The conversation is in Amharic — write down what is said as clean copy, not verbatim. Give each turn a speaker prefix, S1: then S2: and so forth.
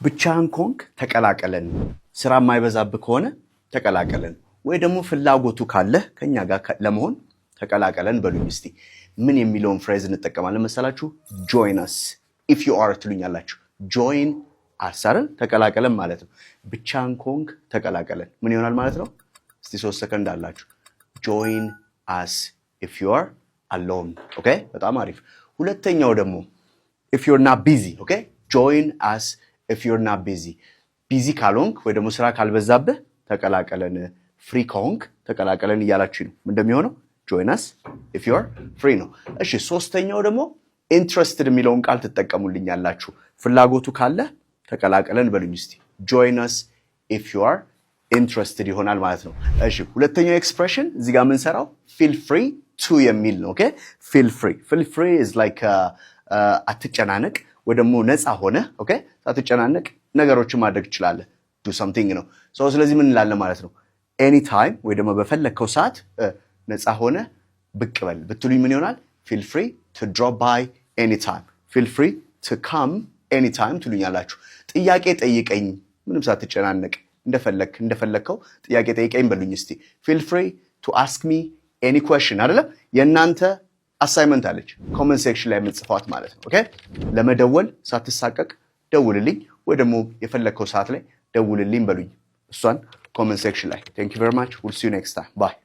S1: ብቻህን ኮንክ ተቀላቀለን ስራ የማይበዛብህ ከሆነ ተቀላቀለን ወይ ደግሞ ፍላጎቱ ካለ ከኛ ጋር ለመሆን ተቀላቀለን በሉኝ እስቲ ምን የሚለውን ፍሬዝ እንጠቀማለን መሰላችሁ join us if you are ትሉኛላችሁ join us አይደል ተቀላቀለን ማለት ነው ብቻህን ኮንክ ተቀላቀለን ምን ይሆናል ማለት ነው እስቲ 3 ሰከንድ አላችሁ join us if you are alone okay በጣም አሪፍ ሁለተኛው ደግሞ if you're not busy okay join us if you're not busy ካልሆንክ ወይ ደግሞ ስራ ካልበዛብህ ተቀላቀለን free ከሆንክ ተቀላቀለን እያላችሁ ነው እንደሚሆነው join us if you're free ነው እሺ ሶስተኛው ደግሞ interested የሚለውን ቃል ትጠቀሙልኛላችሁ ፍላጎቱ ካለ ተቀላቀለን በሉኝ እስቲ join us if you are interested ይሆናል ማለት ነው እሺ ሁለተኛው ኤክስፕሬሽን እዚህ ጋር ምን ሰራው feel free to የሚል ነው okay feel free is like አትጨናነቅ ወይ ደግሞ ነፃ ሆነ okay አትጨናነቅ ነገሮችን ማድረግ ይችላል do something ነው ስለዚህ ምን እንላለን ማለት ነው anytime ወይ ደግሞ በፈለከው ሰዓት ነፃ ሆነ ብቅ በል ብትሉኝ ምን ይሆናል feel free to drop by anytime feel free to come anytime ትሉኛላችሁ ጥያቄ ጠይቀኝ ምንም ሳትጨናነቅ እንደፈለከው ጥያቄ ጠይቀኝ በሉኝ እስቲ feel free to ask me any question አይደለም የናንተ አሳይመንት አለች ኮሜንት ሴክሽን ላይ መጽፋት ማለት ነው ኦኬ ለመደወል ሳትሳቀቅ ደውልልኝ ወይ ደግሞ የፈለከው ሰዓት ላይ ደውልልኝ በሉኝ እሷን ኮሜንት ሴክሽን ላይ thank you very much we'll see you next time bye